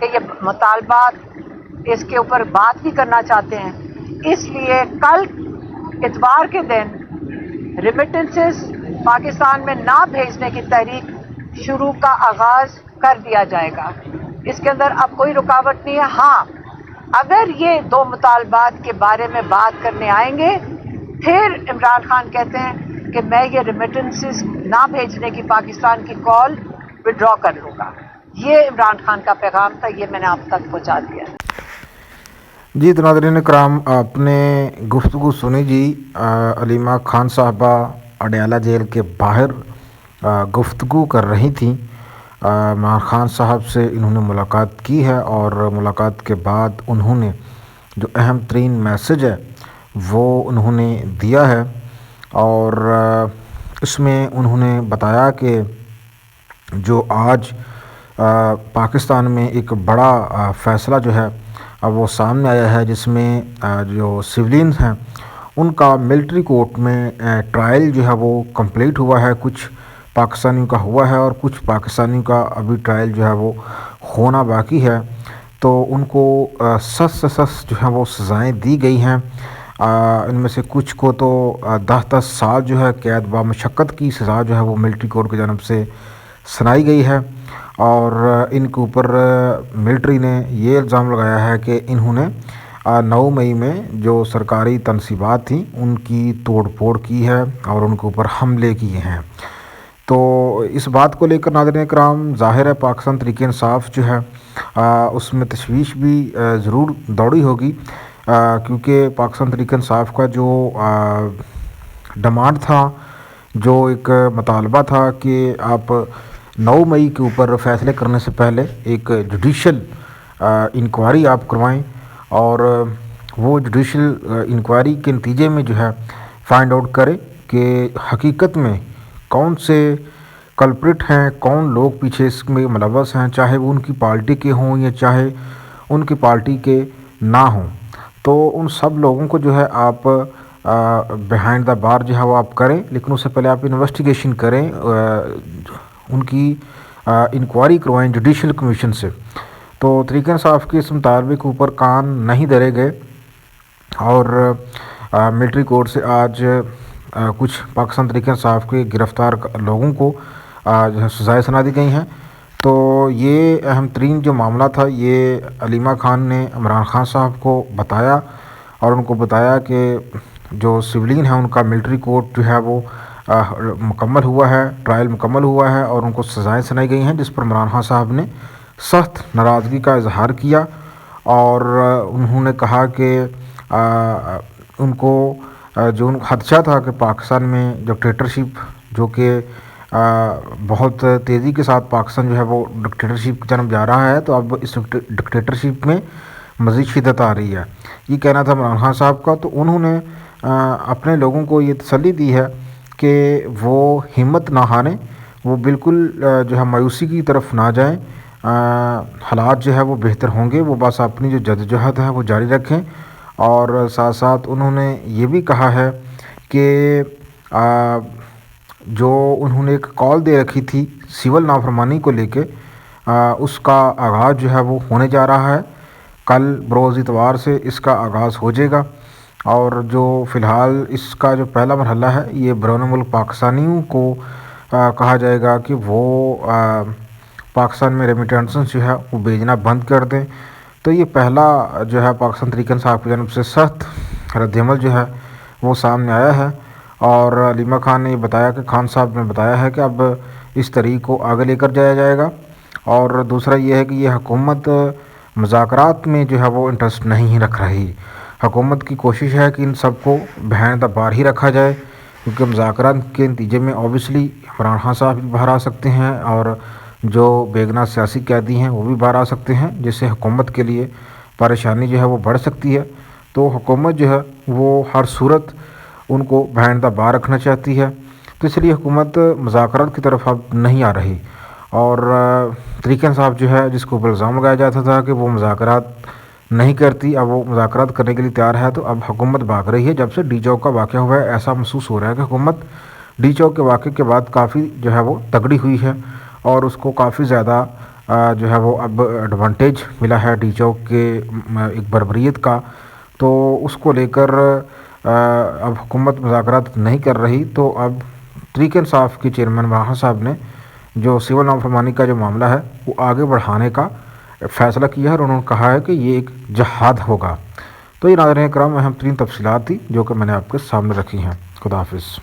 کہ یہ مطالبات اس کے اوپر بات بھی کرنا چاہتے ہیں. اس لیے کل اتوار کے دن ریمیٹنسز پاکستان میں نہ بھیجنے کی تحریک شروع کا آغاز کر دیا جائے گا. اس کے اندر اب کوئی رکاوٹ نہیں ہے. ہاں اگر یہ دو مطالبات کے بارے میں بات کرنے آئیں گے پھر عمران خان کہتے ہیں کہ میں یہ ریمیٹنسز نہ بھیجنے کی پاکستان کی کال وڈرا کر لوں گا. یہ عمران خان کا پیغام تھا, یہ میں نے آپ تک پہنچا دیا. جی تو ناظرین کرام, آپ نے گفتگو سنی جی. علیمہ خان صاحبہ اڈیالہ جیل کے باہر گفتگو کر رہی تھیں. عمران خان صاحب سے انہوں نے ملاقات کی ہے اور ملاقات کے بعد انہوں نے جو اہم ترین میسج ہے وہ انہوں نے دیا ہے, اور اس میں انہوں نے بتایا کہ جو آج پاکستان میں ایک بڑا فیصلہ جو ہے اب وہ سامنے آیا ہے, جس میں جو سولینز ہیں ان کا ملٹری کورٹ میں ٹرائل جو ہے وہ کمپلیٹ ہوا ہے. کچھ پاکستانیوں کا ہوا ہے اور کچھ پاکستانیوں کا ابھی ٹرائل جو ہے وہ ہونا باقی ہے. تو ان کو سخت سے سخت جو ہے وہ سزائیں دی گئی ہیں. ان میں سے کچھ کو تو 10 سال جو ہے قید بامشقت کی سزا جو ہے وہ ملٹری کورٹ کی جانب سے سنائی گئی ہے. اور ان کے اوپر ملٹری نے یہ الزام لگایا ہے کہ انہوں نے 9 مئی میں جو سرکاری تنصیبات تھیں ان کی توڑ پھوڑ کی ہے اور ان کے اوپر حملے کیے ہیں. تو اس بات کو لے کر ناظرین کرام ظاہر ہے پاکستان تحریک انصاف جو ہے اس میں تشویش بھی ضرور دوڑی ہوگی, کیونکہ پاکستان تحریک انصاف کا جو ڈیمانڈ تھا, جو ایک مطالبہ تھا کہ آپ 9 مئی کے اوپر فیصلے کرنے سے پہلے ایک جوڈیشل انکوائری آپ کروائیں, اور وہ جوڈیشل انکوائری کے نتیجے میں جو ہے فائنڈ آؤٹ کرے کہ حقیقت میں کون سے کلپریٹ ہیں, کون لوگ پیچھے اس میں ملوث ہیں, چاہے وہ ان کی پارٹی کے ہوں یا چاہے ان کی پارٹی کے نہ ہوں. تو ان سب لوگوں کو جو ہے آپ بیہائنڈ دا بار جو ہے وہ آپ کریں, لیکن اس سے پہلے آپ انویسٹیگیشن کریں, ان کی انکوائری کروائیں جوڈیشل کمیشن سے. تو تحریک انصاف کے اس مطالبے کے اوپر کان نہیں دھرے گئے اور ملٹری کورٹ سے آج کچھ پاکستان تحریک انصاف کے گرفتار لوگوں کو جو ہے سزائیں سنا دی گئی ہیں. تو یہ اہم ترین جو معاملہ تھا یہ علیمہ خان نے عمران خان صاحب کو بتایا, اور ان کو بتایا کہ جو سولین ہیں ان کا ملٹری کورٹ جو ہے وہ مکمل ہوا ہے, ٹرائل مکمل ہوا ہے اور ان کو سزائیں سنائی گئی ہیں, جس پر عمران خان صاحب نے سخت ناراضگی کا اظہار کیا. اور انہوں نے کہا کہ ان کو جو خدشہ تھا کہ پاکستان میں ڈکٹیٹرشپ جو کہ بہت تیزی کے ساتھ پاکستان جو ہے وہ ڈکٹیٹرشپ کی جانب جا رہا ہے, تو اب اس ڈکٹیٹرشپ میں مزید شدت آ رہی ہے, یہ کہنا تھا عمران خان صاحب کا. تو انہوں نے اپنے لوگوں کو یہ تسلی دی ہے کہ وہ ہمت نہ ہاریں, وہ بالکل جو ہے مایوسی کی طرف نہ جائیں, حالات جو ہے وہ بہتر ہوں گے, وہ بس اپنی جو جدوجہد ہے وہ جاری رکھیں. اور ساتھ ساتھ انہوں نے یہ بھی کہا ہے کہ جو انہوں نے ایک کال دے رکھی تھی سول نافرمانی کو لے کے, اس کا آغاز جو ہے وہ ہونے جا رہا ہے. کل بروز اتوار سے اس کا آغاز ہو جائے گا, اور جو فی الحال اس کا جو پہلا مرحلہ ہے یہ بیرون ملک پاکستانیوں کو کہا جائے گا کہ وہ پاکستان میں ریمیٹنسز جو ہے وہ بھیجنا بند کر دیں. تو یہ پہلا جو ہے پاکستان تحریک انصاف کی جانب سے سخت رد عمل جو ہے وہ سامنے آیا ہے. اور علیمہ خان نے یہ بتایا کہ خان صاحب نے بتایا ہے کہ اب اس طریق کو آگے لے کر جایا جائے گا. اور دوسرا یہ ہے کہ یہ حکومت مذاکرات میں جو ہے وہ انٹرسٹ نہیں رکھ رہی. حکومت کی کوشش ہے کہ ان سب کو بیہائنڈ دا بار ہی رکھا جائے, کیونکہ مذاکرات کے نتیجے میں اوبیسلی عمران خان صاحب بھی باہر آ سکتے ہیں اور جو بیگناہ سیاسی قیدی ہیں وہ بھی باہر آ سکتے ہیں, جس سے حکومت کے لیے پریشانی جو ہے وہ بڑھ سکتی ہے. تو حکومت جو ہے وہ ہر صورت ان کو بیہائنڈ دا بار رکھنا چاہتی ہے, تو اس لیے حکومت مذاکرات کی طرف اب نہیں آ رہی. اور تحریک انصاف جو ہے جس کو اوپر الزام لگایا جاتا تھا کہ وہ مذاکرات نہیں کرتی, اب وہ مذاکرات کرنے کے لیے تیار ہے, تو اب حکومت بھاگ رہی ہے. جب سے ڈی چوک کا واقعہ ہوا ہے ایسا محسوس ہو رہا ہے کہ حکومت ڈی چوک کے واقعے کے بعد کافی جو ہے وہ تگڑی ہوئی ہے اور اس کو کافی زیادہ جو ہے وہ اب ایڈوانٹیج ملا ہے ڈی چوک کے ایک بربریت کا، تو اس کو لے کر اب حکومت مذاکرات نہیں کر رہی، تو اب تحریک انصاف کے چیئرمین وہاں صاحب نے جو سول نافرمانی کا جو معاملہ ہے وہ آگے بڑھانے کا فیصلہ کیا ہے، اور انہوں نے کہا ہے کہ یہ ایک جہاد ہوگا۔ تو یہ ناظرین کرام اہم ترین تفصیلات تھی جو کہ میں نے آپ کے سامنے رکھی ہیں۔ خدا حافظ۔